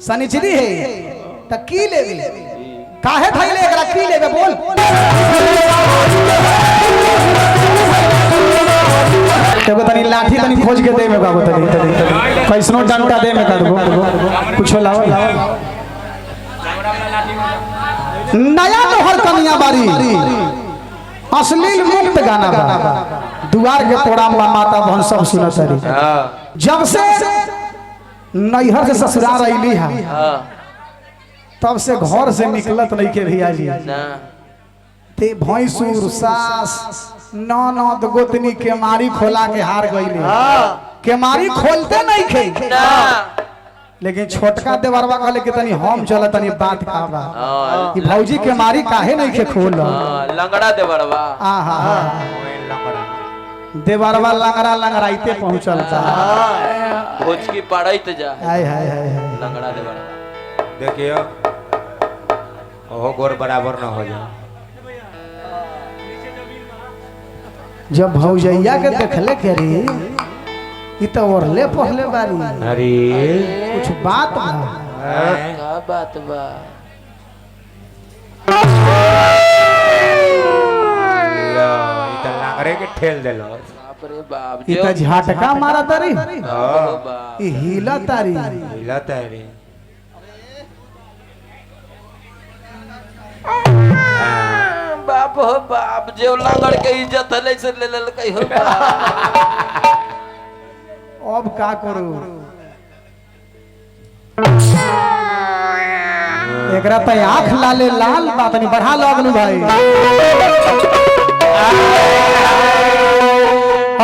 शनिचरी है त की लेबे काहे थैले एकरा की लेबे बोल एगो तनी लाठी तनी खोज के देबे बाबू तनी कैसनो डंडा दे में कर दो कुछ लावा नया तोहर कन्या बारी अश्लील मुक्त गाना बा दुआर के तोड़ा माता बहन सब सुनत रही जब से नैहर से ससुराल अइली है तब से घर से निकलत नहीं के भैया जी ते भैंसुर सास ननद गोतनी के मारी खोला के हार गईले के मारी खोलते नहीं खे लेकिन छोटका देवरवा कहले कि तनी हम चल तनी बात काबा कि भौजी के मारी काहे नहीं के खोल लंगड़ा देवरवा आहा देवरवा लंगड़ा लंगड़ाइते पहुंचल था भोज की पड़ाइत जा हाय हाय हाय लंगड़ा देवरवा देखियो ओहो गोर बराबर न हो जाए जब भौजैया के देखले करी ई तो ओरले पहले बारी अरे कुछ बात बा का बात बा लांगरे के ठेल देलो बाप रे बाप ई तो झटका मारा तारी बाप ई हिला तारी हिला तारी बाप हो बाप जे लंगड़ के इज्जत ले से ले कई हो अब का करू एकरा त आँख लाले लाल बात नहीं बढ़ा लगलू भाई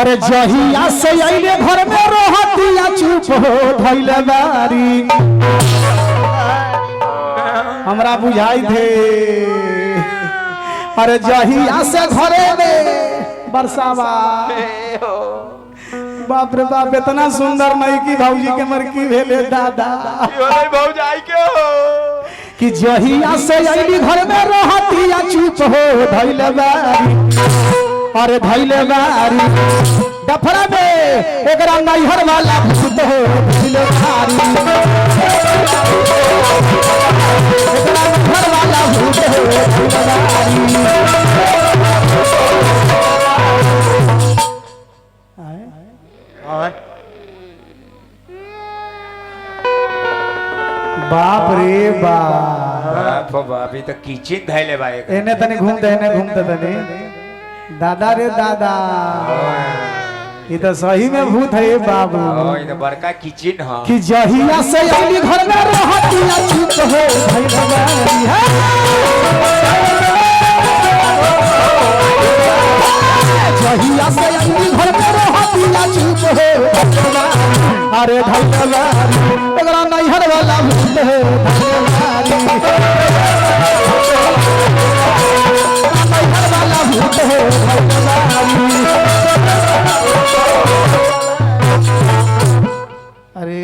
अरे जहिया से आइले घर में रहतिया चुप हो धइले बारी हमरा बुझाई थे अरे जहिया से घरे में बरसावा बाप रे बाप इतना सुंदर नहीं कि भौजी के मरकी भेले दादा भौजाई के हो कि जहिया से आइली घर में रहतिया चुप हो धइले बारी अरे धइले बारी डफरा में एकरा नैहर वाला भूत हो धइले बारी एकरा नैहर वाला भूत हो धइले बारी बाप रे बाप अभी तो किचन धैले भाई एने तने घूमते तने दादा रे दादा ये तो सही में भूत है बाबू ये तो बड़का किचन है कि जहिया से आइली घर में रहतिया चुप हो धइले बारी है जहिया से आइली घर में रहतिया चुप हो अरे धइले बारी एकरा नैहर वाला भूत है धइले बारी नैहर वाला भूत है धइले बारी अरे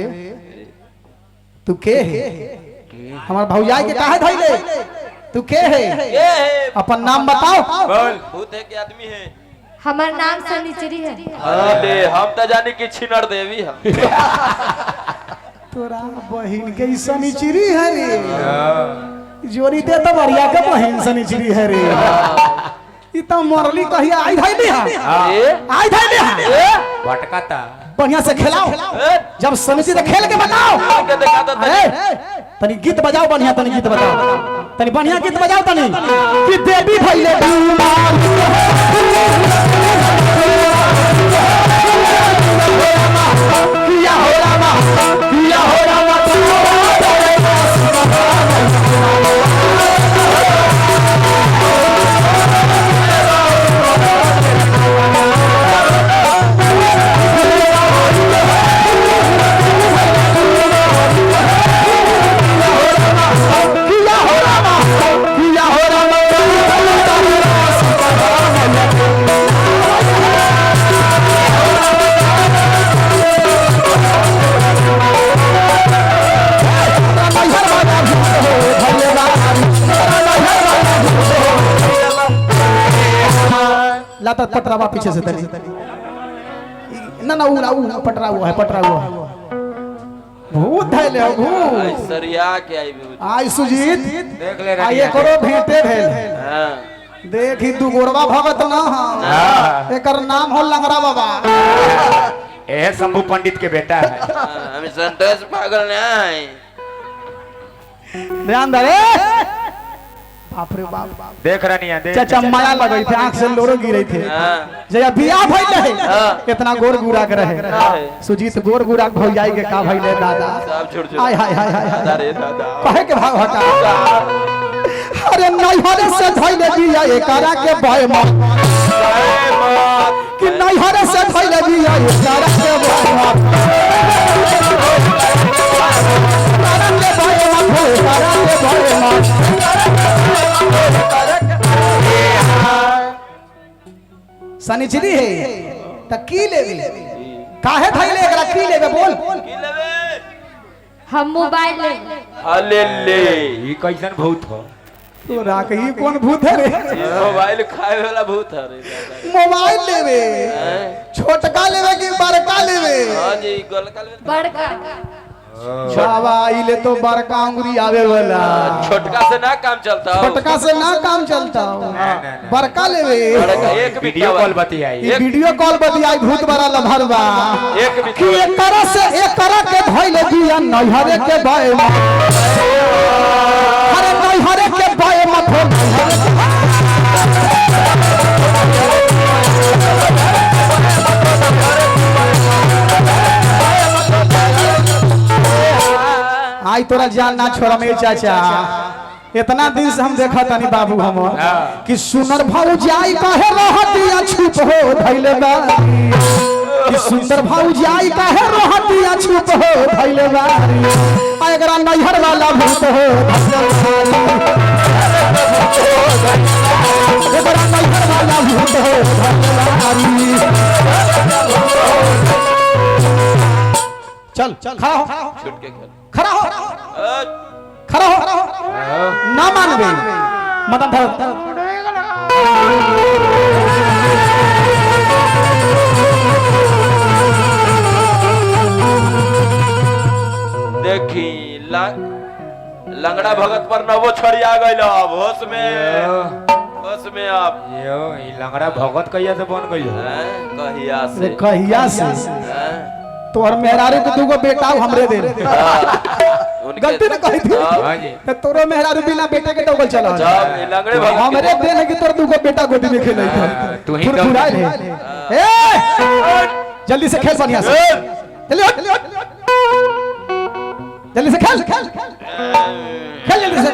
तू के है हमार भौजाई के काहे धइले तू के है अपन नाम बताओ बोल भूत है के आदमी है हमार नाम शनिचरी है अरे हम तो जाने की छिनर देवी हम तोरा बहिन के शनिचरी है रे जोरी दे तो बरिया के बहिन शनिचरी है रे ई तो मरली कहिया आई धइली है आई धइली है भटकाता बढ़िया से खिलाओ जब शनिचरी खेल के बताओ के दिखा दो तनी गीत बजाओ बढ़िया तनी गीत बजाओ तनी बढ़िया गीत बजाओ तनी कि देवी भइले बीमार किया हो रामा किया हो रामा लाता पटरावा पीछे से तनी ना ना ऊ पटरा हुआ है भूत धैले हो भूत आई सरिया के आई भी आई सुजीत देख ले आई करो भेंटे भेल हां देखी दू गोरवा भगत ना हां एकर नाम हो लंगड़ा बाबा ए शंभू पंडित के बेटा है हम संतोष पागल नहीं ध्यान दे रे बाप रे बाप देख रही है देख चाचा माया लगई थे आंख से लोरो गिरे थे जया बियाह भइल रहे इतना गोर गुरा के रहे सुजीत गोर गुरा हो जाई के का भइले दादा सब छोड़ छोड़ हाय हाय हाय हाय अरे दादा कहे के भाग हटा अरे नैहरे से धइले बिया एकरा के भय म कि नैहरे से धइले बिया एकरा के भय म कारण के भय म कारण के भय म सनिचरी है त की लेबी काहे धइले एकरा की लेबे बोल की लेबे हम मोबाइल ले हले ले ये कैसन भूत हो तो राखी कौन भूत है रे मोबाइल खाए वाला भूत है रे दादा मोबाइल लेबे छोटका लेबे कि बड़का लेबे हां जी गोलका ले बड़का बाबा इले तो बड़का अंगुरी आवे वाला छोटका से ना काम चलता छोटका से ना काम चलता बड़का लेबे बड़का एक वीडियो कॉल बतियाई ई वीडियो कॉल बतियाई भूत बड़ा लभरवा एक कि एक तरह से एक तरह के धइले दिया नैहरे के भय म अरे नैहरे के भय म आई तोरा जान ना छोड़ा मेरे चाचा इतना दिन से हम देखा तनी बाबू हम कि सुनर भौजाई काहे रहतिया छुप हो धइले बारी कि सुंदर भौजाई काहे रहतिया छुप हो धइले बारी आ एकरा नैहर वाला भूत हो एकरा नैहर वाला भूत हो धइले बारी चल खड़ा हो छूट के खेल खड़ा हो खड़ा हो ना मानबे मदन धर देखी लंगड़ा भगत पर नवो छड़िया गइल अब होश में अब यो ई लंगड़ा भगत कहिया से बन गइल हैं कहिया से हैं? तोहर मेहरारू के दूगो बेटा हमरे दे उनके- गलती न कही थी हां जी तो तोरो मेहरारू बिना बेटे के डबल चला जब ये लंगड़े भगत हमरे दे है कि तोर दूगो बेटा गोदी में खेले तू ही फुरफुराए ए जल्दी से खेल बढ़िया से जल्दी से खेल खेल जल्दी से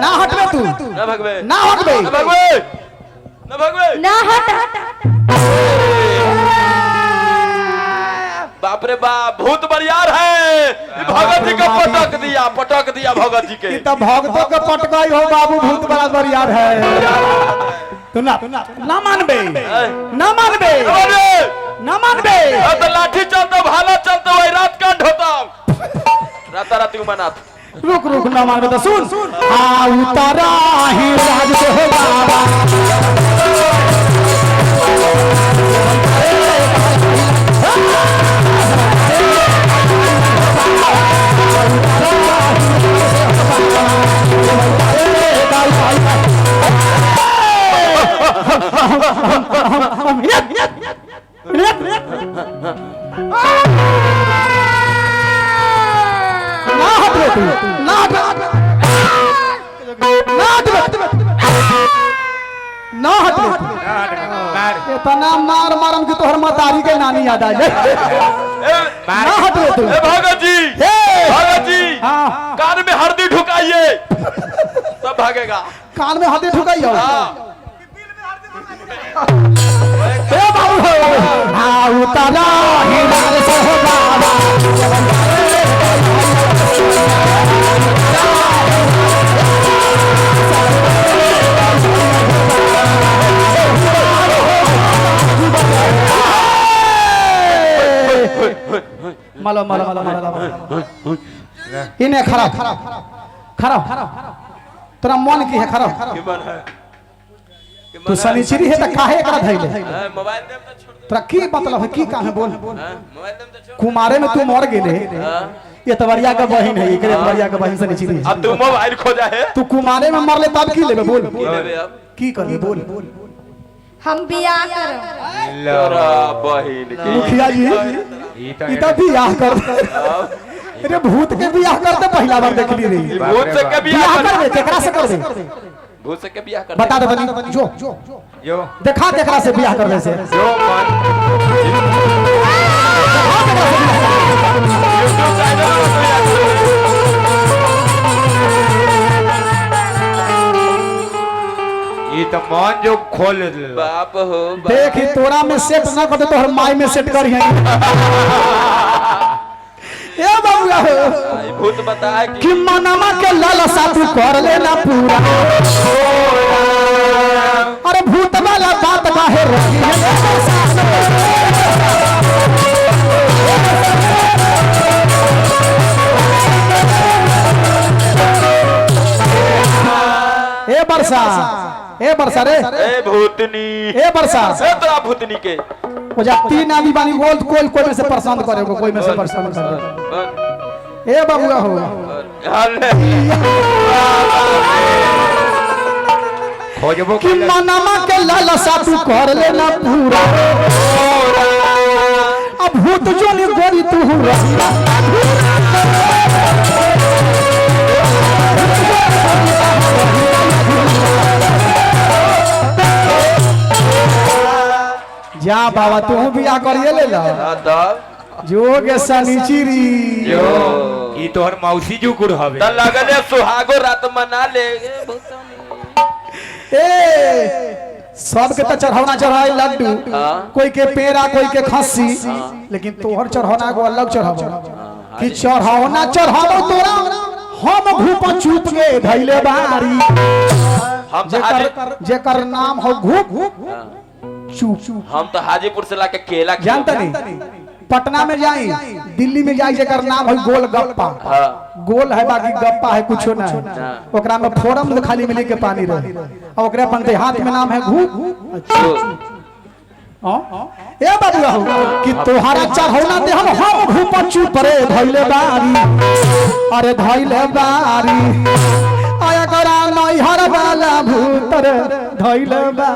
ना हटबे तू न भगवे ना हटबे न भगवे न भगवे ना हट बाप रे बाप भूत बरियार है ये भगत जी का पटक दिया भगत जी के तो भक्तों के पटकाई हो बाबू भूत बराबर याद है तू ना मानबे ना मानबे ना मानबे तो लाठी चलता भाला चलता वही रात कांड होता रात मनात रुक रुक ना मानबे तो सुन आ उतारा ही राज हो बाबा इतना मार मारम कि तोहर मतारी के नानी याद आ जाए ना हटो तू भगत जी हाँ कान में हल्दी ढुकाइए तब भागेगा कान में हाथी ठुकाई ए बाबू हाँ उतारा ही राज से हो बाबा malo malo malo malo इन्हें खड़ा खड़ा खड़ा तेरा मन की है खड़ा कि मन है कि तू शनिचरी है त काहे एकरा धइले मोबाइल देम तो छोड़ तोरा की मतलब है की काहे बोल मोबाइल देम तो छोड़ कुमारे में तू मर गेले ये तवरिया का बहन है एकरे तवरिया का बहन शनिचरी है अब तू मोबाइल खोजा है तू कुमारे में मरले तब की लेबे बोल की लेबे अब की करबे बोल हम बियाह करब तोरा बहिन के मुखिया जी ई ई त बियाह कर अरे भूत के बियाह करते पहला बार देखली रही भूत से के बियाह बियाह करबे केकरा से करबे भूत से के बियाह कर बता दे बनी जो यो देखा केकरा से बियाह करबे से यो मन YouTube चैनल ई त मन जो खोल बाप हो देख ही तोरा में सेट ना करते तो हर माई में सेट करी है ए बाबूया हो भूत बताया कि मनमा के लालसा तू कर लेना पूरा अरे भूत वाला बात काहे रही है ए बरसा रे ए भूतनी ए बरसा ए तोरा भूतनी के ओ जा तीन आदमी बानी बोल कोई में से पसंद करे कोई में से पसंद करे ए बाबूया हो खोजबो कि मनमा के लालसा तू कर लेना पूरा अब भूत जो ने गोरी तू रही जा बाबा तू बियाह करिए ले ला तब जो के शनिचरी यो ई तोहर मौसी जुकुर हवे त लगले सुहागो रात मना ले ए भूतनी ए सबके तो चढ़ौना चढ़ाई लड्डू कोई के पेड़ा कोई के खस्सी लेकिन तोहर चढ़ौना को अलग चढ़ावो कि चढ़ौना चढ़ावो तोरा हम भूप चुप के धैले बारी हम तो जेकर नाम हो घूप चुप हम तो हाजीपुर से लाके केला जानता नहीं पटना में जाई दिल्ली में जाई जेकर नाम है गोल गप्पा गोल है बाकी गप्पा है कुछो ना है ओकरा में फोरम खाली मिली के पानी रहे और ओकरा अपन हाथ में नाम है घूप ए बाबू कि तोहारा चढ़ौना दे हम घूप चुप रे धइले बारी अरे धइले बारी आया करा नैहर वाला भूत रे धइले बा